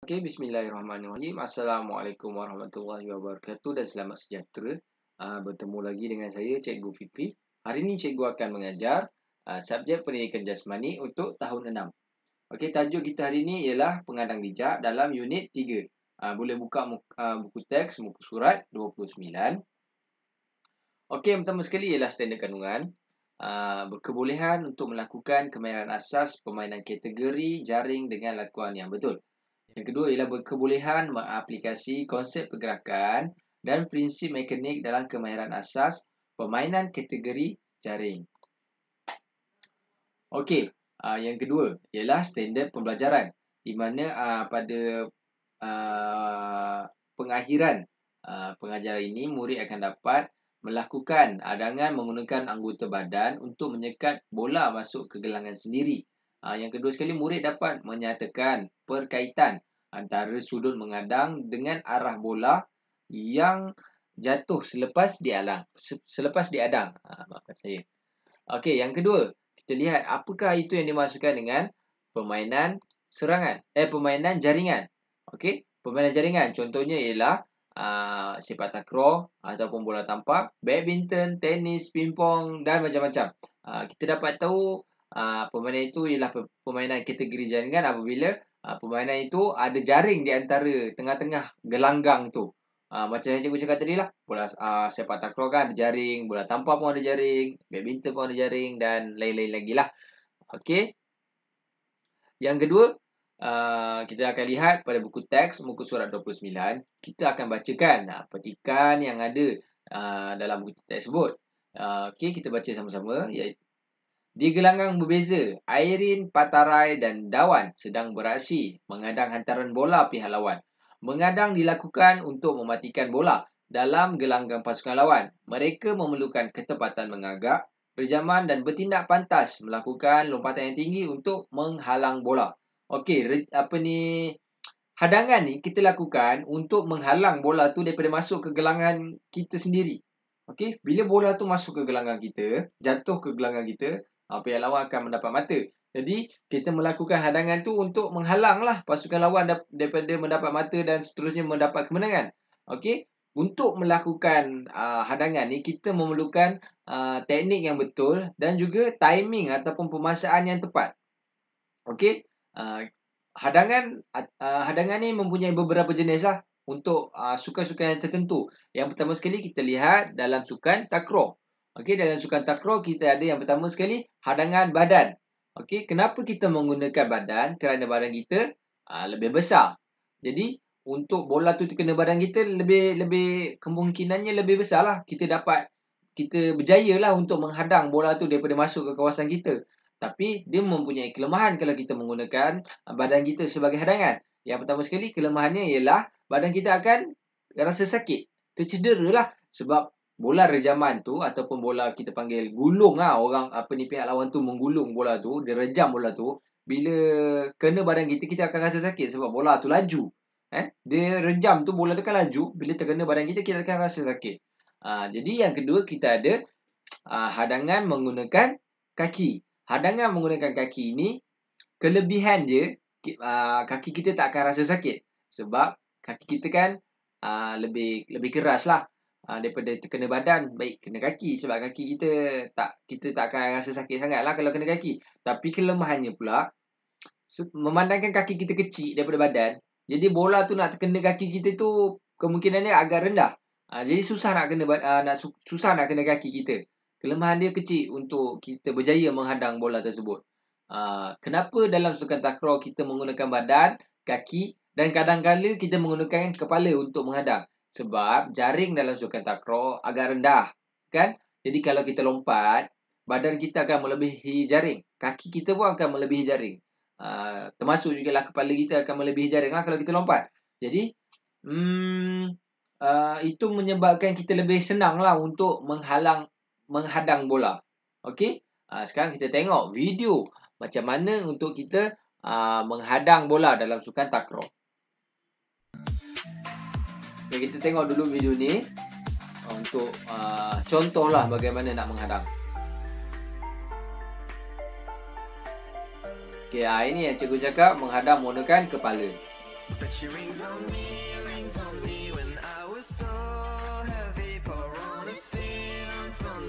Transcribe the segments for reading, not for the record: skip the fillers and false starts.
Okey, bismillahirrahmanirrahim. Assalamualaikum warahmatullahi wabarakatuh dan selamat sejahtera. Bertemu lagi dengan saya, Cikgu Fikri. Hari ini cikgu akan mengajar subjek pendidikan jasmani untuk tahun 6. Okey, tajuk kita hari ini ialah pengadang bijak dalam unit 3. Boleh buka buku teks, muka surat 29. Okey, yang pertama sekali ialah standard kandungan. Berkebolehan untuk melakukan kemahiran asas permainan kategori jaring dengan lakuan yang betul. Yang kedua ialah berkebolehan mengaplikasi konsep pergerakan dan prinsip mekanik dalam kemahiran asas permainan kategori jaring. Okey, yang kedua ialah standard pembelajaran di mana pada pengakhiran pengajaran ini murid akan dapat melakukan adangan menggunakan anggota badan untuk menyekat bola masuk ke gelangan sendiri. Yang kedua sekali, murid dapat menyatakan perkaitan antara sudut mengadang dengan arah bola yang jatuh selepas diadang. Maafkan saya. Okey, yang kedua, kita lihat apakah itu yang dimaksudkan dengan permainan permainan jaringan. Okey, permainan jaringan contohnya ialah sepak takraw ataupun bola tampar, badminton, tenis, pingpong dan macam-macam. Kita dapat tahu permainan itu ialah permainan kategori jaringan apabila permainan itu ada jaring di antara tengah-tengah gelanggang tu. Macam yang cikgu cakap tadi lah, bola sepak takraw kan ada jaring, bola tampar pun ada jaring, badminton pun ada jaring dan lain-lain lagi lah. Okey. Yang kedua, kita akan lihat pada buku teks muka surat 29. Kita akan bacakan petikan yang ada dalam buku teks tersebut. Okey, kita baca sama-sama. Di gelanggang berbeza, Airin, Patarai dan Dawan sedang beraksi mengadang hantaran bola pihak lawan. Mengadang dilakukan untuk mematikan bola dalam gelanggang pasukan lawan. Mereka memerlukan ketepatan mengagak, berjaman dan bertindak pantas melakukan lompatan yang tinggi untuk menghalang bola. Okey, hadangan ni kita lakukan untuk menghalang bola tu daripada masuk ke gelangan kita sendiri. Okey, bila bola tu masuk ke gelanggang kita, jatuh ke gelanggang kita, pihak lawan akan mendapat mata. Jadi, kita melakukan hadangan tu untuk menghalanglah pasukan lawan daripada mendapat mata dan seterusnya mendapat kemenangan. Okey, untuk melakukan hadangan ni, kita memerlukan teknik yang betul dan juga timing ataupun pemasaan yang tepat. Okey, hadangan ni mempunyai beberapa jenis lah untuk sukan-sukan yang tertentu. Yang pertama sekali kita lihat dalam sukan takraw. Okey, dalam sukan takraw kita ada yang pertama sekali hadangan badan. Okey, kenapa kita menggunakan badan? Kerana badan kita lebih besar. Jadi, untuk bola tu terkena badan kita lebih kemungkinannya lebih besar lah. Kita berjaya lah untuk menghadang bola tu daripada masuk ke kawasan kita. Tapi, dia mempunyai kelemahan kalau kita menggunakan badan kita sebagai hadangan. Yang pertama sekali, kelemahannya ialah badan kita akan rasa sakit. Tercedera lah. Sebab bola rejaman tu ataupun bola kita panggil gulung lah. Pihak lawan tu menggulung bola tu. Dia rejam bola tu. Bila kena badan kita, kita akan rasa sakit sebab bola tu laju. Dia rejam tu, bola tu kan laju. Bila terkena badan kita, kita akan rasa sakit. Jadi yang kedua kita ada hadangan menggunakan kaki. Hadangan menggunakan kaki ini, kelebihan dia, kaki kita tak akan rasa sakit. Sebab kaki kita kan lebih keras lah daripada terkena badan. Baik kena kaki. Sebab kaki kita tak akan rasa sakit sangat lah kalau kena kaki. Tapi kelemahannya pula, memandangkan kaki kita kecil daripada badan, jadi bola tu nak terkena kaki kita tu kemungkinannya agak rendah. Jadi susah nak kena kaki kita. Kelemahan dia kecil untuk kita berjaya menghadang bola tersebut. Kenapa dalam sukan takraw kita menggunakan badan, kaki dan kadang-kadang kita menggunakan kepala untuk menghadang? Sebab jaring dalam sukan takraw agak rendah, kan? Jadi kalau kita lompat, badan kita akan melebihi jaring. Kaki kita pun akan melebihi jaring. Termasuk juga lah kepala kita akan melebihi jaring lah kalau kita lompat. Jadi, itu menyebabkan kita lebih senang lah untuk menghadang bola. Okey? Sekarang kita tengok video macam mana untuk kita menghadang bola dalam sukan takraw. Okay, kita tengok dulu video ni untuk contohlah bagaimana nak menghadang. Okay, ini yang cikgu cakap menghadang menggunakan kepala.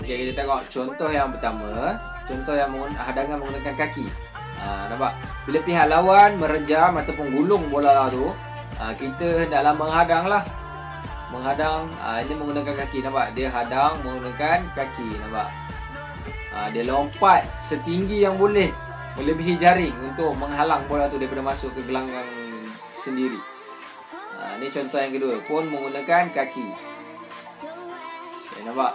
Okay, kita tengok contoh yang pertama. Contoh yang hadangan menggunakan kaki. Nampak? Bila pihak lawan merejam ataupun gulung bola tu, kita hendaklah menghadang lah. Menghadang, ini menggunakan kaki. Nampak? Dia hadang menggunakan kaki. Nampak? Dia lompat setinggi yang boleh, melebihi jaring untuk menghalang bola tu daripada masuk ke gelanggang sendiri. Ini contoh yang kedua, pun menggunakan kaki. Okay, nampak?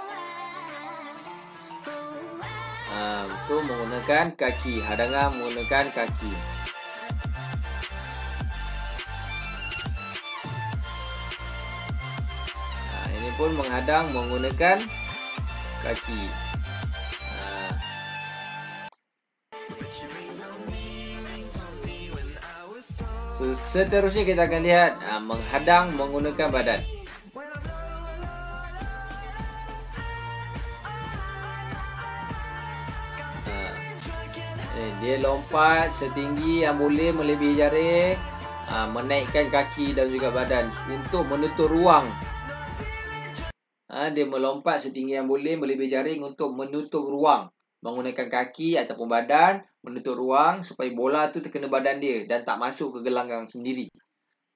Itu menggunakan kaki. Hadangan menggunakan kaki. Ini pun menghadang menggunakan kaki. Seterusnya kita akan lihat menghadang menggunakan badan. Dia lompat setinggi yang boleh melebihi jaring, menaikkan kaki dan juga badan untuk menutup ruang. Dia melompat setinggi yang boleh melebihi jaring untuk menutup ruang, menggunakan kaki ataupun badan, menutup ruang supaya bola tu terkena badan dia dan tak masuk ke gelanggang sendiri.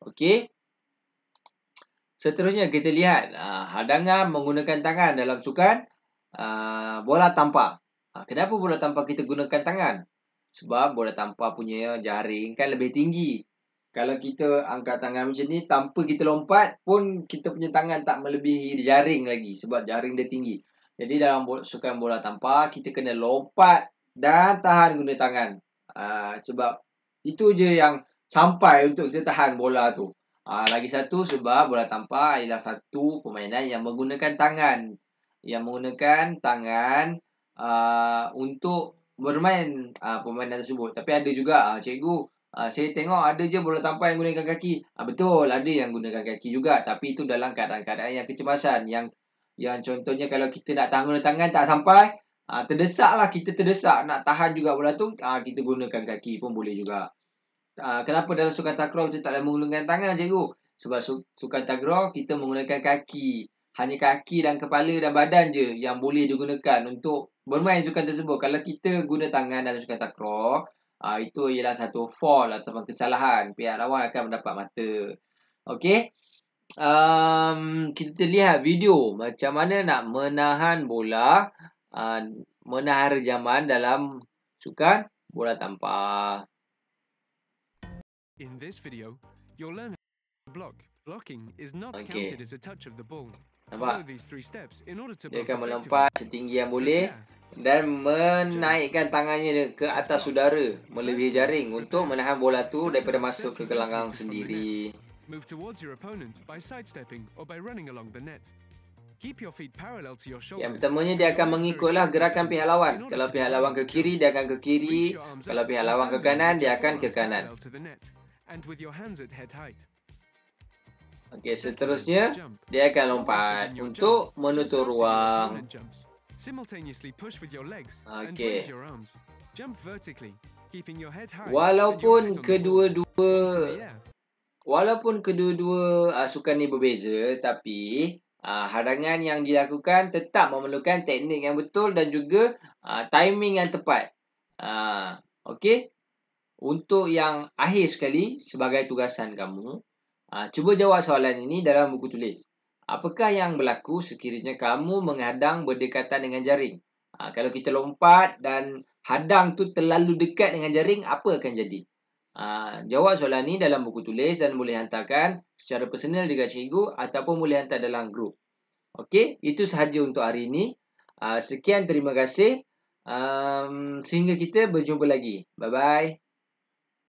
Okey. Seterusnya kita lihat hadangan menggunakan tangan dalam sukan bola tampar. Kenapa bola tampar kita gunakan tangan? Sebab bola tampar punya jaring kan lebih tinggi. Kalau kita angkat tangan macam ni, tanpa kita lompat pun kita punya tangan tak melebihi jaring lagi. Sebab jaring dia tinggi. Jadi dalam sukan bola tampar, kita kena lompat dan tahan guna tangan. Sebab itu je yang sampai untuk kita tahan bola tu. Lagi satu, sebab bola tampar ialah satu permainan yang menggunakan tangan. Yang menggunakan tangan untuk bermain permainan tersebut. Tapi ada juga cikgu, saya tengok ada je bola tampar yang gunakan kaki. Betul, ada yang gunakan kaki juga. Tapi itu dalam keadaan-keadaan yang kecemasan. Yang contohnya kalau kita nak tahan guna tangan tak sampai, terdesak lah, kita terdesak nak tahan juga bola tu, kita gunakan kaki pun boleh juga. Kenapa dalam sukan takraw kita tak boleh menggunakan tangan, cikgu? Sebab sukan takraw kita menggunakan kaki. Hanya kaki dan kepala dan badan je yang boleh digunakan untuk bermain sukan tersebut. Kalau kita guna tangan dalam sukan takraw, itu ialah satu fault atau kesalahan. Pihak lawan akan mendapat mata. Okey. Kita lihat video macam mana nak menahan bola, menahan rejaman dalam sukan bola tampar. In this video, you'll learn how to block. Blocking is not counted as a touch of the ball. Nampak? Follow these 3 steps in order to Dia block akan effectively. melompat setinggi yang boleh dan menaikkan tangannya ke atas udara melebihi jaring untuk menahan bola tu daripada masuk ke gelanggang sendiri. Move towards your opponent by sidestepping or by running along the net. Keep your feet parallel to your shoulders. Yang pertamanya dia akan mengikutlah gerakan pihak lawan. Kalau pihak lawan ke kiri, dia akan ke kiri. Kalau pihak lawan ke kanan, dia akan ke kanan. And with your hands at head height. Okey, seterusnya dia akan lompat untuk menutup ruang. Simultaneously push with your legs and Okey. raise your arms. Jump vertically, keeping your head high. Walaupun kedua-dua sukan ni berbeza, tapi hadangan yang dilakukan tetap memerlukan teknik yang betul dan juga timing yang tepat. Okey. Untuk yang akhir sekali, sebagai tugasan kamu, cuba jawab soalan ini dalam buku tulis. Apakah yang berlaku sekiranya kamu menghadang berdekatan dengan jaring? Kalau kita lompat dan hadang tu terlalu dekat dengan jaring, apa akan jadi? Jawab soalan ini dalam buku tulis dan boleh hantarkan secara personal dekat cikgu ataupun boleh hantar dalam grup. Okey, itu sahaja untuk hari ini. Sekian, terima kasih. Sehingga kita berjumpa lagi. Bye-bye.